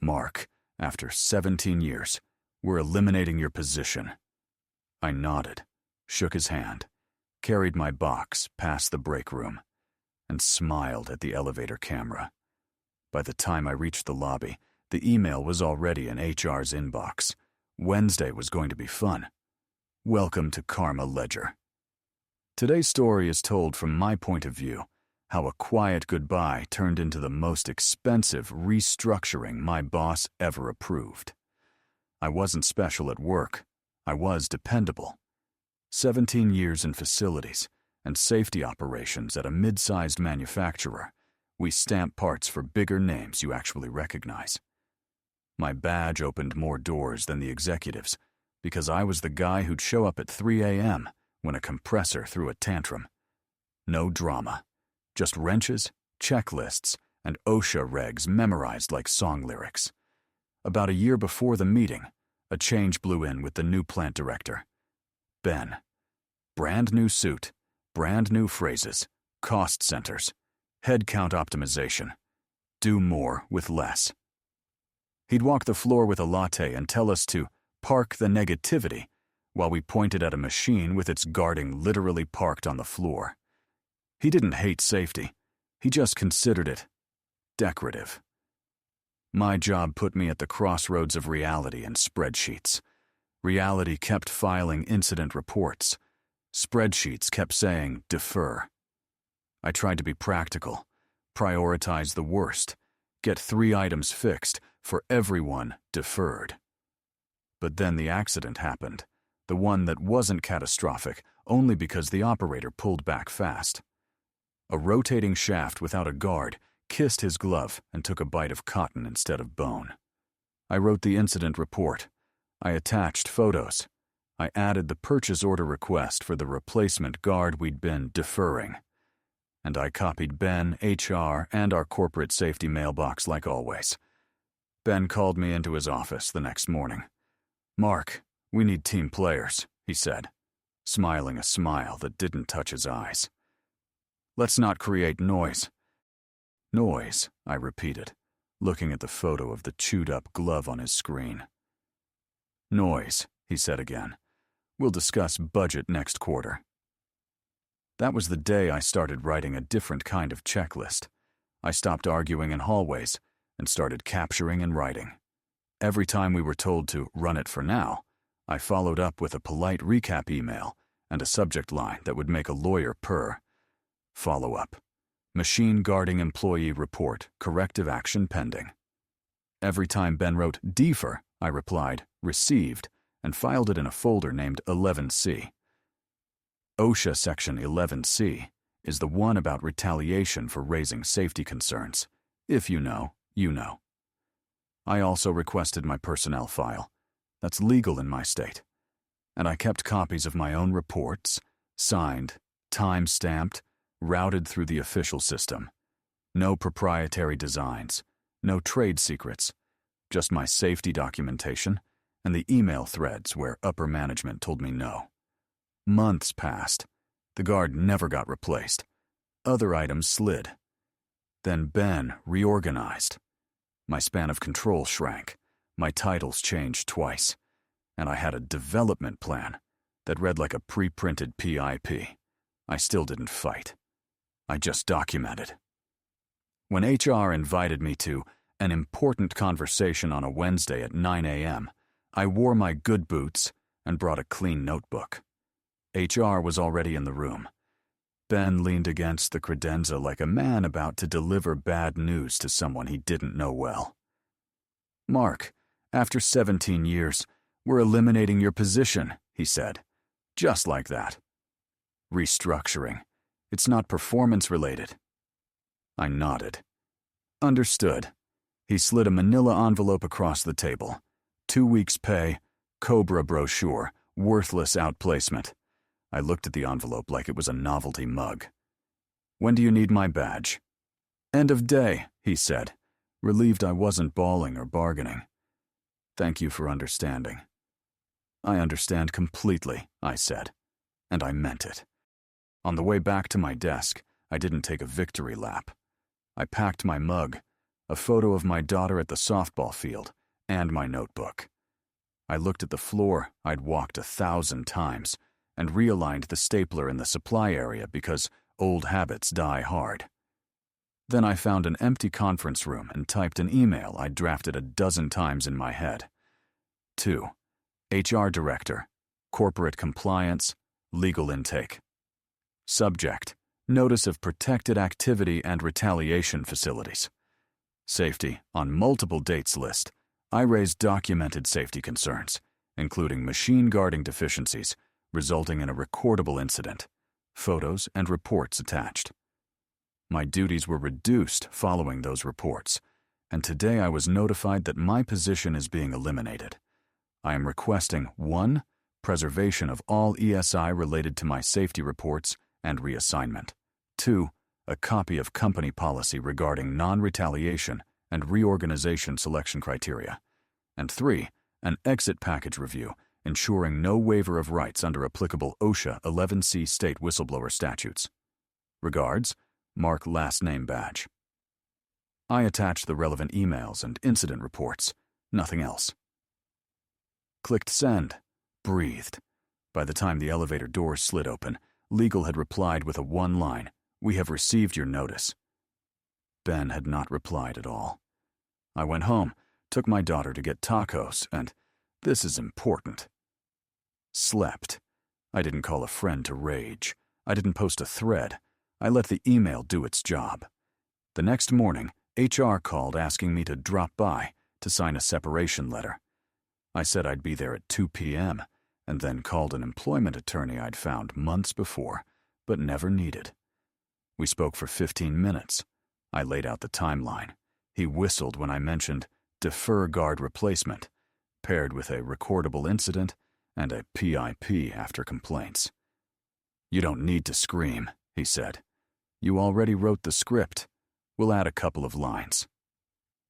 Mark, after 17 years, we're eliminating your position. I nodded, shook his hand, carried my box past the break room, and smiled at the elevator camera. By the time I reached the lobby, the email was already in HR's inbox. Wednesday was going to be fun. Welcome to Karma Ledger. Today's story is told from my point of view, how a quiet goodbye turned into the most expensive restructuring my boss ever approved. I wasn't special at work. I was dependable. 17 years in facilities and safety operations at a mid-sized manufacturer. We stamp parts for bigger names you actually recognize. My badge opened more doors than the executives because I was the guy who'd show up at 3 a.m. when a compressor threw a tantrum. No drama. Just wrenches, checklists, and OSHA regs memorized like song lyrics. About a year before the meeting, a change blew in with the new plant director. Ben. Brand new suit, brand new phrases, cost centers, headcount optimization. Do more with less. He'd walk the floor with a latte and tell us to park the negativity while we pointed at a machine with its guarding literally parked on the floor. He didn't hate safety. He just considered it decorative. My job put me at the crossroads of reality and spreadsheets. Reality kept filing incident reports. Spreadsheets kept saying defer. I tried to be practical, prioritize the worst, get 3 items fixed for everyone deferred. But then the accident happened, the one that wasn't catastrophic only because the operator pulled back fast. A rotating shaft without a guard kissed his glove and took a bite of cotton instead of bone. I wrote the incident report. I attached photos. I added the purchase order request for the replacement guard we'd been deferring. And I copied Ben, HR, and our corporate safety mailbox like always. Ben called me into his office the next morning. "Mark, we need team players," he said, smiling a smile that didn't touch his eyes. "Let's not create noise." "Noise," I repeated, looking at the photo of the chewed-up glove on his screen. "Noise," he said again. "We'll discuss budget next quarter." That was the day I started writing a different kind of checklist. I stopped arguing in hallways and started capturing and writing. Every time we were told to run it for now, I followed up with a polite recap email and a subject line that would make a lawyer purr. Follow-up. Machine guarding employee report, corrective action pending. Every time Ben wrote defer, I replied, received, and filed it in a folder named 11C. OSHA Section 11C is the one about retaliation for raising safety concerns. If you know, you know. I also requested my personnel file. That's legal in my state. And I kept copies of my own reports, signed, time-stamped, routed through the official system. No proprietary designs, no trade secrets, just my safety documentation and the email threads where upper management told me no. Months passed. The guard never got replaced. Other items slid. Then Ben reorganized. My span of control shrank. My titles changed twice. And I had a development plan that read like a pre-printed PIP. I still didn't fight. I just documented. When HR invited me to an important conversation on a Wednesday at 9 a.m., I wore my good boots and brought a clean notebook. HR was already in the room. Ben leaned against the credenza like a man about to deliver bad news to someone he didn't know well. "Mark, after 17 years, we're eliminating your position," he said. Just like that. Restructuring. It's not performance-related. I nodded. Understood. He slid a manila envelope across the table. 2 weeks' pay, Cobra brochure, worthless outplacement. I looked at the envelope like it was a novelty mug. "When do you need my badge?" "End of day," he said, relieved I wasn't bawling or bargaining. "Thank you for understanding." "I understand completely," I said, and I meant it. On the way back to my desk, I didn't take a victory lap. I packed my mug, a photo of my daughter at the softball field, and my notebook. I looked at the floor I'd walked 1,000 times and realigned the stapler in the supply area because old habits die hard. Then I found an empty conference room and typed an email I'd drafted 12 times in my head. To HR Director, Corporate Compliance, Legal Intake. Subject: Notice of Protected Activity and Retaliation Facilities. Safety on multiple dates list. I raised documented safety concerns, including machine guarding deficiencies, resulting in a recordable incident. Photos and reports attached. My duties were reduced following those reports, and today I was notified that my position is being eliminated. I am requesting 1. Preservation of all ESI related to my safety reports and reassignment. 2. A copy of company policy regarding non-retaliation and reorganization selection criteria. And 3. An exit package review ensuring no waiver of rights under applicable OSHA 11C state whistleblower statutes. Regards, Mark last name badge. I attached the relevant emails and incident reports, nothing else. Clicked send, breathed. By the time the elevator doors slid open, legal had replied with a one-line, "We have received your notice." Ben had not replied at all. I went home, took my daughter to get tacos, and, this is important, slept. I didn't call a friend to rage. I didn't post a thread. I let the email do its job. The next morning, HR called asking me to drop by to sign a separation letter. I said I'd be there at 2 p.m., and then called an employment attorney I'd found months before, but never needed. We spoke for 15 minutes. I laid out the timeline. He whistled when I mentioned defer guard replacement, paired with a recordable incident and a PIP after complaints. "You don't need to scream," he said. "You already wrote the script. We'll add a couple of lines."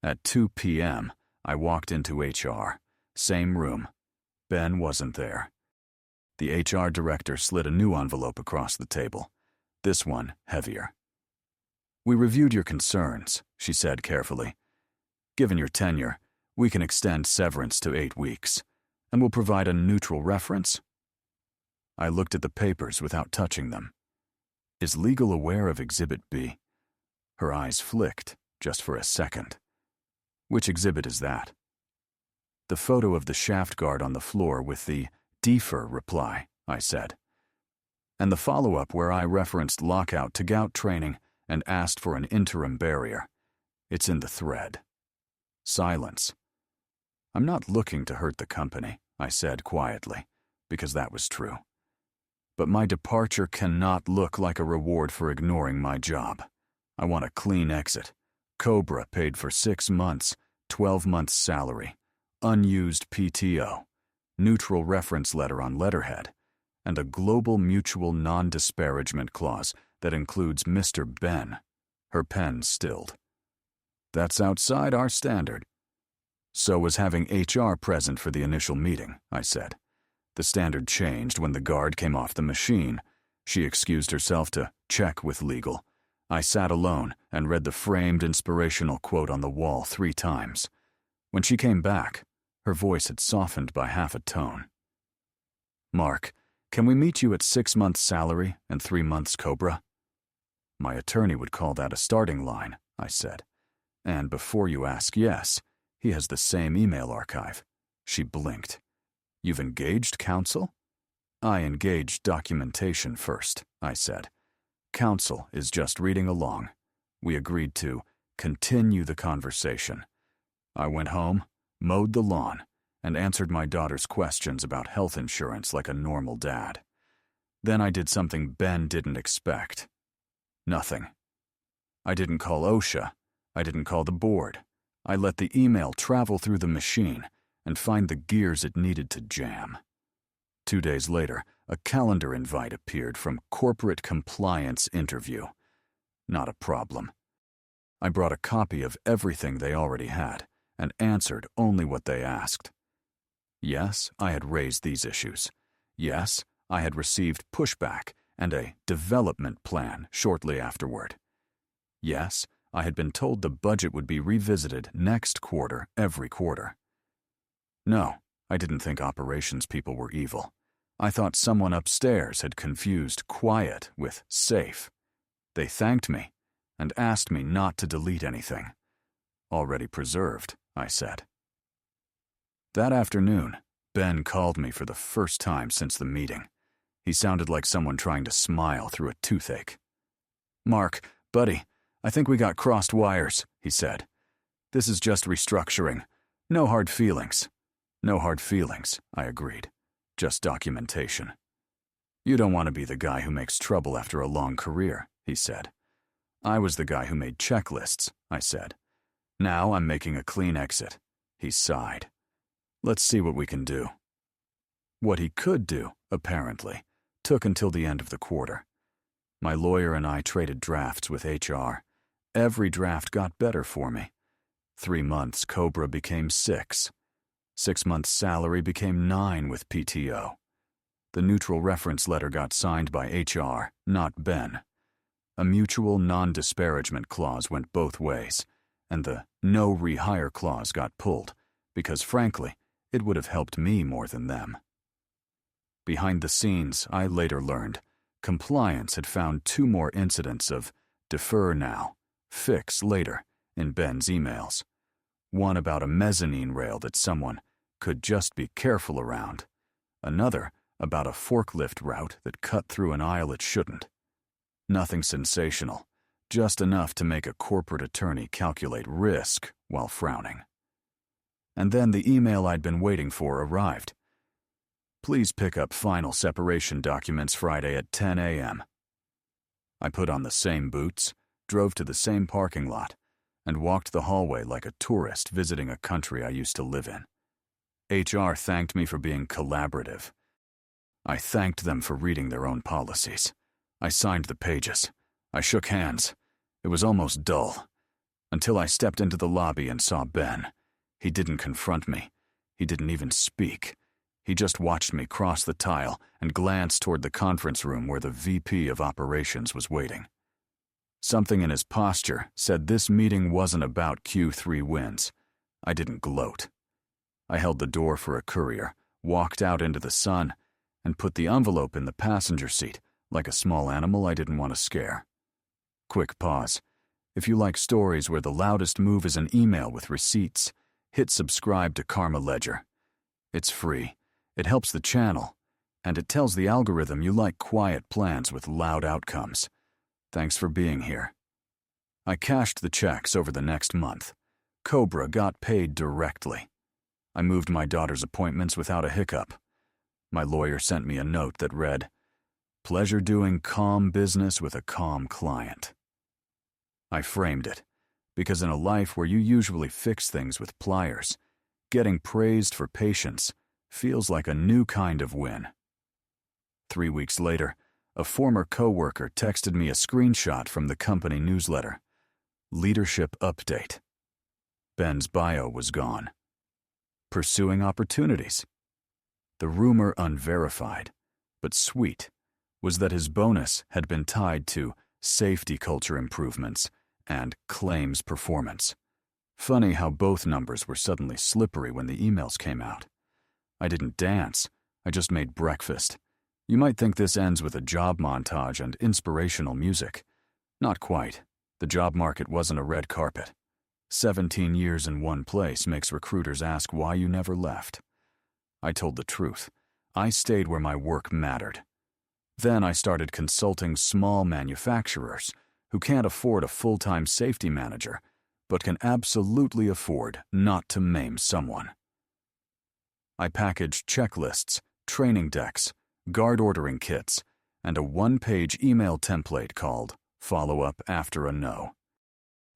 At 2 p.m., I walked into HR. Same room. Ben wasn't there. The HR director slid a new envelope across the table, this one heavier. "We reviewed your concerns," she said carefully. "Given your tenure, we can extend severance to 8 weeks, and we'll provide a neutral reference." I looked at the papers without touching them. Is legal aware of Exhibit B? Her eyes flicked, just for a second. "Which exhibit is that?" "The photo of the shaft guard on the floor with the defer reply," I said. "And the follow-up where I referenced lockout to gout training and asked for an interim barrier. It's in the thread." Silence. "I'm not looking to hurt the company," I said quietly, because that was true. "But my departure cannot look like a reward for ignoring my job. I want a clean exit. Cobra paid for 6 months, 12 months salary, unused PTO, neutral reference letter on letterhead, and a global mutual non-disparagement clause that includes Mr. Ben." Her pen stilled. "That's outside our standard." "So was having HR present for the initial meeting," I said. "The standard changed when the guard came off the machine. She excused herself to check with legal. I sat alone and read the framed inspirational quote on the wall 3 times. When she came back, her voice had softened by half a tone. "Mark, can we meet you at 6 months salary and 3 months Cobra?" "My attorney would call that a starting line," I said. "And before you ask, yes, he has the same email archive." She blinked. "You've engaged counsel?" "I engaged documentation first," I said. "Counsel is just reading along." We agreed to continue the conversation. I went home, mowed the lawn, and answered my daughter's questions about health insurance like a normal dad. Then I did something Ben didn't expect. Nothing. I didn't call OSHA. I didn't call the board. I let the email travel through the machine and find the gears it needed to jam. 2 days later, a calendar invite appeared from Corporate Compliance Interview. Not a problem. I brought a copy of everything they already had and answered only what they asked. Yes, I had raised these issues. Yes, I had received pushback and a development plan shortly afterward. Yes, I had been told the budget would be revisited next quarter, every quarter. No, I didn't think operations people were evil. I thought someone upstairs had confused quiet with safe. They thanked me and asked me not to delete anything. Already preserved, I said. That afternoon, Ben called me for the first time since the meeting. He sounded like someone trying to smile through a toothache. "Mark, buddy, I think we got crossed wires," he said. "This is just restructuring. No hard feelings." "No hard feelings," I agreed. "Just documentation." "You don't want to be the guy who makes trouble after a long career," he said. "I was the guy who made checklists," I said. "Now I'm making a clean exit." He sighed. "Let's see what we can do." What he could do, apparently, took until the end of the quarter. My lawyer and I traded drafts with HR. Every draft got better for me. 3 months COBRA became 6. 6 months salary became 9 with PTO. The neutral reference letter got signed by HR, not Ben. A mutual non-disparagement clause went both ways, and the no rehire clause got pulled, because frankly, it would have helped me more than them. Behind the scenes, I later learned, compliance had found 2 more incidents of defer now, fix later in Ben's emails. One about a mezzanine rail that someone could just be careful around. Another about a forklift route that cut through an aisle it shouldn't. Nothing sensational, just enough to make a corporate attorney calculate risk while frowning. And then the email I'd been waiting for arrived. "Please pick up final separation documents Friday at 10 a.m. I put on the same boots, drove to the same parking lot, and walked the hallway like a tourist visiting a country I used to live in. HR thanked me for being collaborative. I thanked them for reading their own policies. I signed the pages. I shook hands. It was almost dull. Until I stepped into the lobby and saw Ben. He didn't confront me. He didn't even speak. He just watched me cross the tile and glance toward the conference room where the VP of operations was waiting. Something in his posture said this meeting wasn't about Q3 wins. I didn't gloat. I held the door for a courier, walked out into the sun, and put the envelope in the passenger seat like a small animal I didn't want to scare. Quick pause. If you like stories where the loudest move is an email with receipts, hit subscribe to Karma Ledger. It's free. It helps the channel, and it tells the algorithm you like quiet plans with loud outcomes. Thanks for being here. I cashed the checks over the next month. COBRA got paid directly. I moved my daughter's appointments without a hiccup. My lawyer sent me a note that read, "Pleasure doing calm business with a calm client." I framed it, because in a life where you usually fix things with pliers, getting praised for patience feels like a new kind of win. 3 weeks later, a former coworker texted me a screenshot from the company newsletter. Leadership update. Ben's bio was gone. Pursuing opportunities. The rumor, unverified, but sweet, was that his bonus had been tied to safety culture improvements and claims performance. Funny how both numbers were suddenly slippery when the emails came out. I didn't dance, I just made breakfast. You might think this ends with a job montage and inspirational music. Not quite. The job market wasn't a red carpet. 17 years in one place makes recruiters ask why you never left. I told the truth. I stayed where my work mattered. Then I started consulting small manufacturers who can't afford a full-time safety manager, but can absolutely afford not to maim someone. I packaged checklists, training decks, guard ordering kits, and a 1-page email template called Follow Up After a No.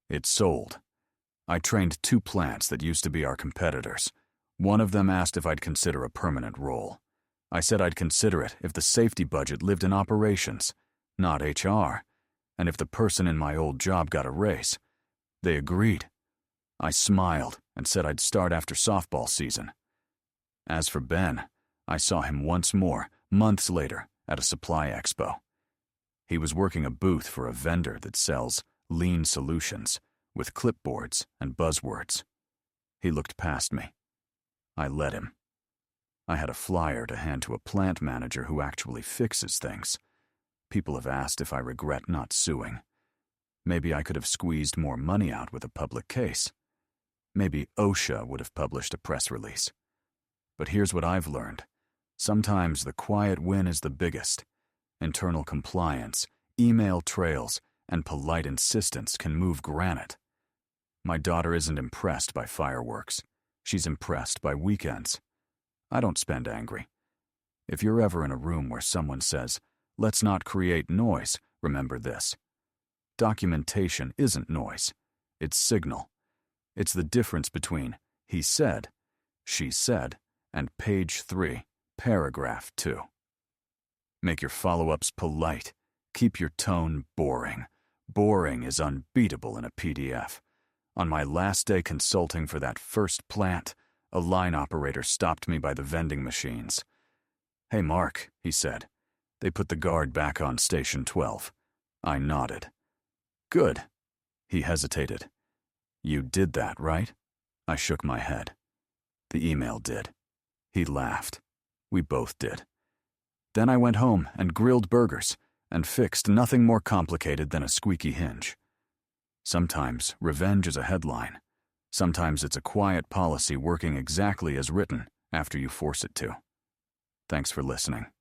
It sold. I trained 2 plants that used to be our competitors. One of them asked if I'd consider a permanent role. I said I'd consider it if the safety budget lived in operations, not HR, and if the person in my old job got a raise. They agreed. I smiled and said I'd start after softball season. As for Ben, I saw him once more, months later, at a supply expo. He was working a booth for a vendor that sells lean solutions, with clipboards and buzzwords. He looked past me. I let him. I had a flyer to hand to a plant manager who actually fixes things. People have asked if I regret not suing. Maybe I could have squeezed more money out with a public case. Maybe OSHA would have published a press release. But here's what I've learned. Sometimes the quiet win is the biggest. Internal compliance, email trails, and polite insistence can move granite. My daughter isn't impressed by fireworks. She's impressed by weekends. I don't spend angry. If you're ever in a room where someone says, "Let's not create noise," remember this. Documentation isn't noise. It's signal. It's the difference between "he said," "she said," and page 3, paragraph 2. Make your follow-ups polite. Keep your tone boring. Boring is unbeatable in a PDF. On my last day consulting for that first plant, a line operator stopped me by the vending machines. "Hey, Mark," he said. "They put the guard back on Station 12. I nodded. "Good." He hesitated. "You did that, right?" I shook my head. "The email did." He laughed. We both did. Then I went home and grilled burgers and fixed nothing more complicated than a squeaky hinge. Sometimes revenge is a headline. Sometimes it's a quiet policy working exactly as written after you force it to. Thanks for listening.